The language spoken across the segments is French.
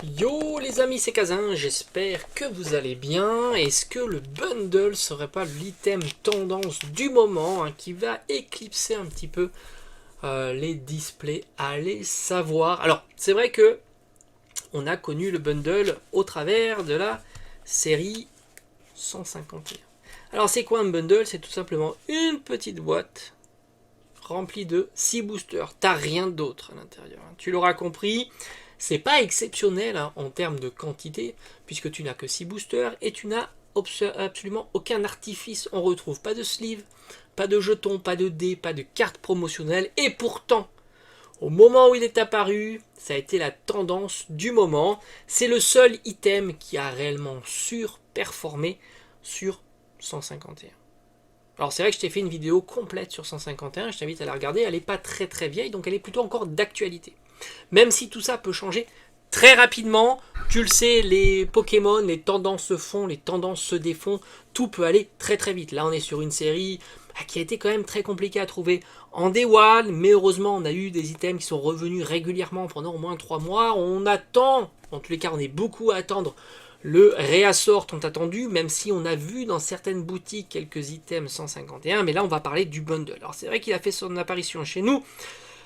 Yo les amis, c'est Kazin, j'espère que vous allez bien. Est-ce que le bundle serait pas l'item tendance du moment qui va éclipser un petit peu les displays? Allez savoir. Alors, c'est vrai que on a connu le bundle au travers de la série 151. Alors, c'est quoi un bundle? C'est tout simplement une petite boîte remplie de 6 boosters. T'as rien d'autre à l'intérieur. Tu l'auras compris. C'est pas exceptionnel en termes de quantité, puisque tu n'as que 6 boosters et tu n'as absolument aucun artifice. On retrouve pas de sleeve, pas de jetons, pas de dés, pas de cartes promotionnelles. Et pourtant, au moment où il est apparu, ça a été la tendance du moment. C'est le seul item qui a réellement surperformé sur 151. Alors c'est vrai que je t'ai fait une vidéo complète sur 151, je t'invite à la regarder, elle n'est pas très très vieille, donc elle est plutôt encore d'actualité. Même si tout ça peut changer très rapidement, tu le sais, les Pokémon, les tendances se font, les tendances se défont, tout peut aller très très vite. Là on est sur une série qui a été quand même très compliquée à trouver en Day One, mais heureusement on a eu des items qui sont revenus régulièrement pendant au moins 3 mois. On attend, en tous les cas on est beaucoup à attendre le réassort tant attendu, même si on a vu dans certaines boutiques quelques items 151, mais là on va parler du bundle. Alors c'est vrai qu'il a fait son apparition chez nous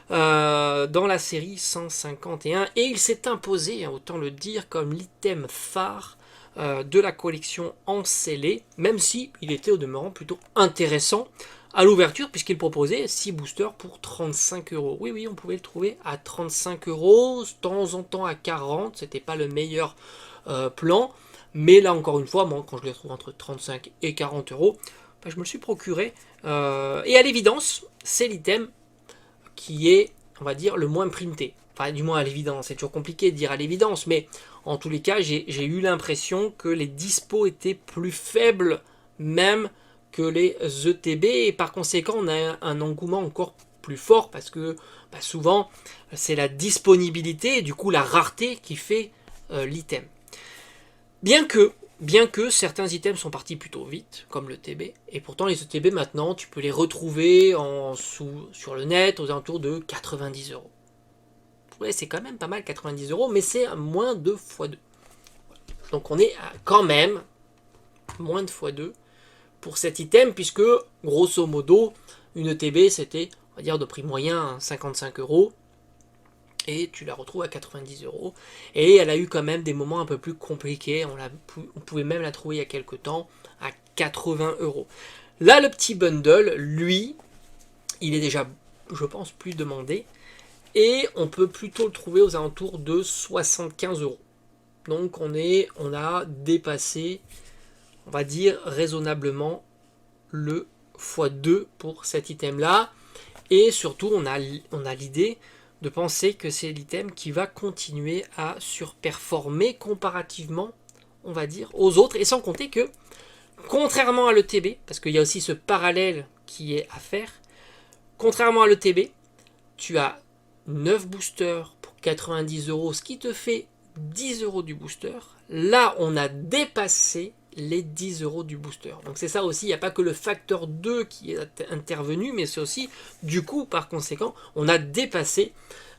dans la série 151 et il s'est imposé, autant le dire, comme l'item phare de la collection en scellé, même si il était au demeurant plutôt intéressant à l'ouverture puisqu'il proposait 6 boosters pour 35 euros. Oui, oui, on pouvait le trouver à 35 euros, de temps en temps à 40, c'était pas le meilleur plan, mais là encore une fois, moi quand je le trouve entre 35 et 40 euros, je me le suis procuré. Et à l'évidence, c'est l'item qui est, on va dire, le moins printé. Enfin, du moins à l'évidence, c'est toujours compliqué de dire à l'évidence, mais en tous les cas, j'ai eu l'impression que les dispos étaient plus faibles même que les ETB, et par conséquent, on a un engouement encore plus fort parce que souvent, c'est la disponibilité et du coup la rareté qui fait l'item. Bien que certains items sont partis plutôt vite, comme le TB, et pourtant les ETB maintenant, tu peux les retrouver sur le net aux alentours de 90 euros. Ouais, c'est quand même pas mal 90 euros, mais c'est à moins de x2. Donc on est à quand même moins de x2 pour cet item, puisque grosso modo, une ETB c'était, on va dire, de prix moyen 55 euros. Et tu la retrouves à 90 euros. Et elle a eu quand même des moments un peu plus compliqués. On pouvait même la trouver il y a quelques temps à 80 euros. Là, le petit bundle, lui, il est déjà, je pense, plus demandé. Et on peut plutôt le trouver aux alentours de 75 euros. Donc on a dépassé, on va dire, raisonnablement le x2 pour cet item-là. Et surtout, on a l'idée de penser que c'est l'item qui va continuer à surperformer comparativement, on va dire, aux autres. Et sans compter que, contrairement à l'ETB, parce qu'il y a aussi ce parallèle qui est à faire, contrairement à l'ETB, tu as 9 boosters pour 90 euros, ce qui te fait 10 euros du booster. Là, on a dépassé les 10 euros du booster. Donc c'est ça aussi, il n'y a pas que le facteur 2 qui est intervenu, mais c'est aussi, du coup, par conséquent, on a dépassé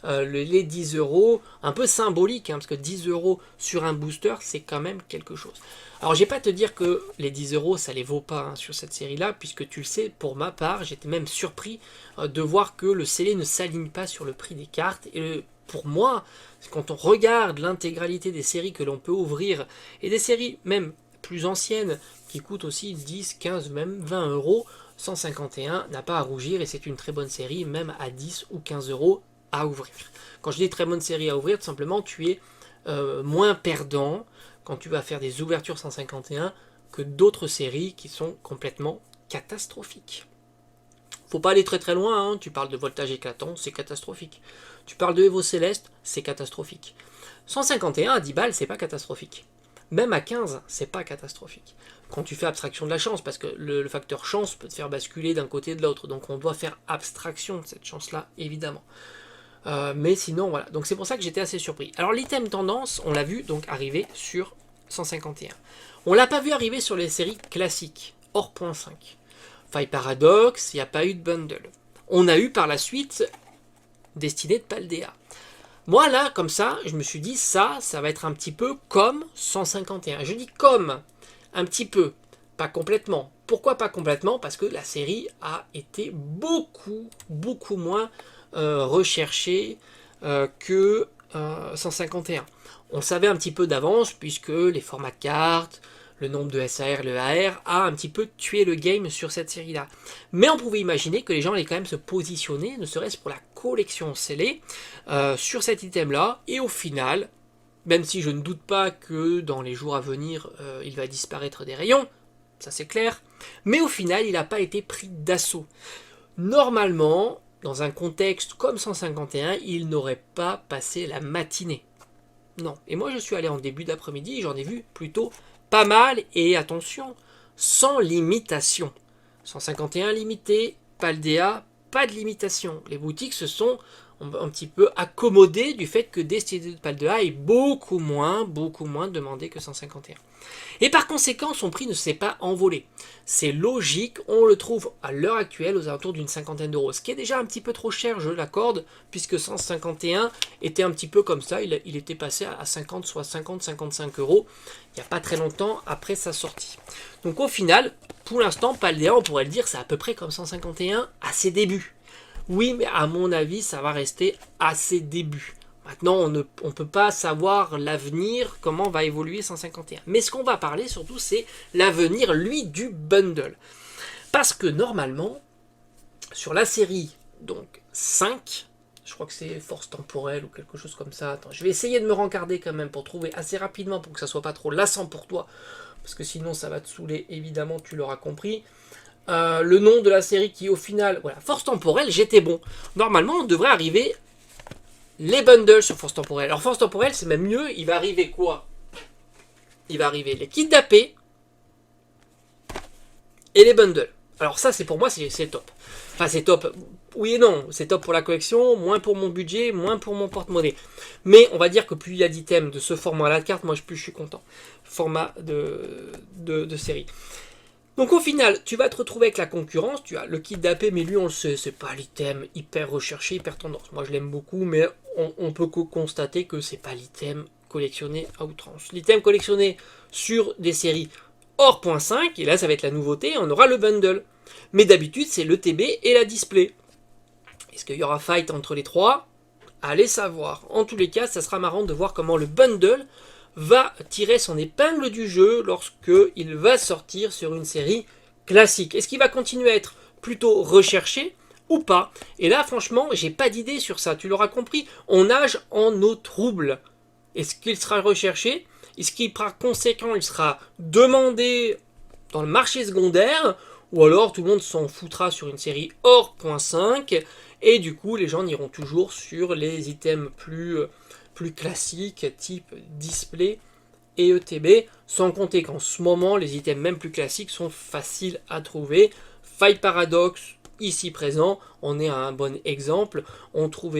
les 10 euros, un peu symbolique, parce que 10 euros sur un booster, c'est quand même quelque chose. Alors, je vais pas te dire que les 10 euros, ça les vaut pas sur cette série-là, puisque tu le sais, pour ma part, j'étais même surpris de voir que le scellé ne s'aligne pas sur le prix des cartes. Et pour moi, quand on regarde l'intégralité des séries que l'on peut ouvrir, et des séries même plus anciennes, qui coûtent aussi 10, 15, même 20 euros, 151 n'a pas à rougir, et c'est une très bonne série, même à 10 ou 15 euros à ouvrir. Quand je dis très bonne série à ouvrir, tout simplement, tu es moins perdant quand tu vas faire des ouvertures 151 que d'autres séries qui sont complètement catastrophiques. Faut pas aller très très loin, tu parles de voltage éclatant, c'est catastrophique. Tu parles de Evo Céleste, c'est catastrophique. 151 à 10 balles, c'est pas catastrophique. Même à 15, c'est pas catastrophique. Quand tu fais abstraction de la chance, parce que le facteur chance peut te faire basculer d'un côté et de l'autre, donc on doit faire abstraction de cette chance-là, évidemment. Mais sinon, voilà. Donc c'est pour ça que j'étais assez surpris. Alors l'item tendance, on l'a vu donc arriver sur 151. On l'a pas vu arriver sur les séries classiques, hors point 5. Faille Paradox, il n'y a pas eu de bundle. On a eu par la suite Destinée de Paldea. Moi là, comme ça, je me suis dit ça va être un petit peu comme 151. Je dis comme, un petit peu, pas complètement. Pourquoi pas complètement? Parce que la série a été beaucoup moins recherchée que 151. On savait un petit peu d'avance puisque les formats de cartes, le nombre de SAR, le AR a un petit peu tué le game sur cette série-là. Mais on pouvait imaginer que les gens allaient quand même se positionner, ne serait-ce pour la collection scellée, sur cet item-là. Et au final, même si je ne doute pas que dans les jours à venir, il va disparaître des rayons, ça c'est clair, mais au final, il n'a pas été pris d'assaut. Normalement, dans un contexte comme 151, il n'aurait pas passé la matinée. Non. Et moi, je suis allé en début d'après-midi et j'en ai vu plutôt pas mal. Et attention, sans limitation. 151 limité, Paldea, pas de limitation. Les boutiques se sont un petit peu accommodées du fait que Destiny de Paldea est beaucoup moins demandé que 151. Et par conséquent, son prix ne s'est pas envolé. C'est logique, on le trouve à l'heure actuelle aux alentours d'une cinquantaine d'euros, ce qui est déjà un petit peu trop cher, je l'accorde, puisque 151 était un petit peu comme ça, il était passé à 50, soit 50-55 euros, il n'y a pas très longtemps après sa sortie. Donc au final, pour l'instant, Paldea, on pourrait le dire, c'est à peu près comme 151 à ses débuts. Oui, mais à mon avis, ça va rester à ses débuts. Maintenant, on ne peut pas savoir l'avenir, comment va évoluer 151. Mais ce qu'on va parler surtout, c'est l'avenir, lui, du bundle. Parce que normalement, sur la série donc 5, je crois que c'est force temporelle ou quelque chose comme ça. Attends, je vais essayer de me rencarder quand même pour trouver assez rapidement pour que ça soit pas trop lassant pour toi. Parce que sinon, ça va te saouler, évidemment, tu l'auras compris. Le nom de la série qui, au final, voilà, force temporelle, j'étais bon. Normalement, on devrait arriver les bundles sur force temporelle. Alors force temporelle, c'est même mieux, il va arriver quoi? Il va arriver les kits d'AP et les bundles. Alors ça, c'est pour moi, c'est top. Enfin, c'est top. Oui et non, c'est top pour la collection, moins pour mon budget, moins pour mon porte-monnaie. Mais on va dire que plus il y a d'items de ce format-là de carte, moi plus je suis content. Format de série. Donc au final, tu vas te retrouver avec la concurrence, tu as le kit d'AP, mais lui on le sait, c'est pas l'item hyper recherché, hyper tendance. Moi je l'aime beaucoup, mais on peut constater que c'est pas l'item collectionné à outrance. L'item collectionné sur des séries hors .5, et là ça va être la nouveauté, on aura le bundle. Mais d'habitude c'est le TB et la display. Est-ce qu'il y aura fight entre les trois? Allez savoir. En tous les cas, ça sera marrant de voir comment le bundle va tirer son épingle du jeu lorsque il va sortir sur une série classique. Est-ce qu'il va continuer à être plutôt recherché ou pas? Et là, franchement, j'ai pas d'idée sur ça. Tu l'auras compris, on nage en eau trouble. Est-ce qu'il sera recherché? Est-ce qu'il par conséquent, il sera demandé dans le marché secondaire? Ou alors tout le monde s'en foutra sur une série hors .5 et du coup les gens iront toujours sur les items plus classiques type display et ETB, sans compter qu'en ce moment les items même plus classiques sont faciles à trouver. Fight Paradox ici présent, on est à un bon exemple. On trouve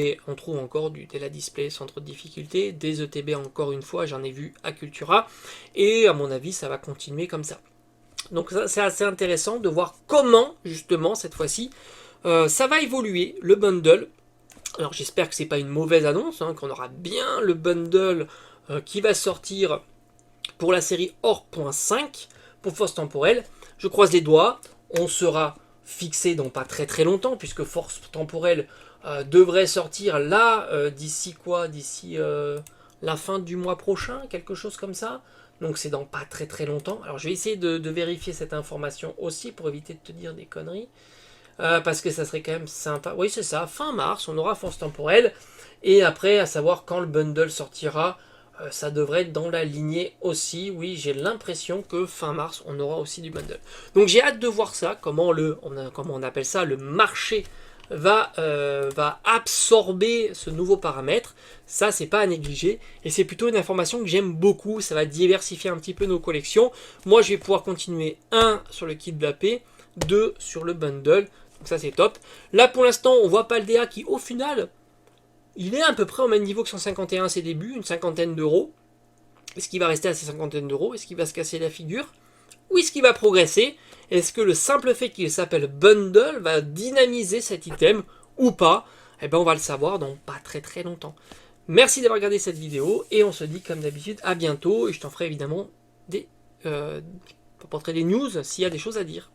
encore du Tela Display sans trop de difficulté, des ETB encore une fois, j'en ai vu à Cultura, et à mon avis ça va continuer comme ça. Donc c'est assez intéressant de voir comment, justement, cette fois-ci, ça va évoluer, le bundle. Alors j'espère que c'est pas une mauvaise annonce, qu'on aura bien le bundle qui va sortir pour la série hors .5, pour Force Temporelle. Je croise les doigts, on sera fixé dans pas très longtemps, puisque Force Temporelle devrait sortir là, d'ici quoi? D'ici la fin du mois prochain, quelque chose comme ça. Donc c'est dans pas très longtemps. Alors je vais essayer de vérifier cette information aussi pour éviter de te dire des conneries. Parce que ça serait quand même sympa. Oui c'est ça, fin mars, on aura Force Temporelle. Et après, à savoir quand le bundle sortira, ça devrait être dans la lignée aussi. Oui, j'ai l'impression que fin mars, on aura aussi du bundle. Donc j'ai hâte de voir ça, comment on appelle ça, le marché va absorber ce nouveau paramètre. Ça, c'est pas à négliger. Et c'est plutôt une information que j'aime beaucoup. Ça va diversifier un petit peu nos collections. Moi, je vais pouvoir continuer 1 sur le kit de la paix, 2 sur le bundle. Donc ça, c'est top. Là, pour l'instant, on voit Paldea qui, au final, il est à peu près au même niveau que 151 à ses débuts, une cinquantaine d'euros. Est-ce qu'il va rester à ces cinquantaines d'euros? Est-ce qu'il va se casser la figure? Ou est-ce qu'il va progresser? Est-ce que le simple fait qu'il s'appelle bundle va dynamiser cet item ou pas? Eh bien on va le savoir dans pas très longtemps. Merci d'avoir regardé cette vidéo, et on se dit comme d'habitude à bientôt, et je t'en ferai évidemment des, des news s'il y a des choses à dire.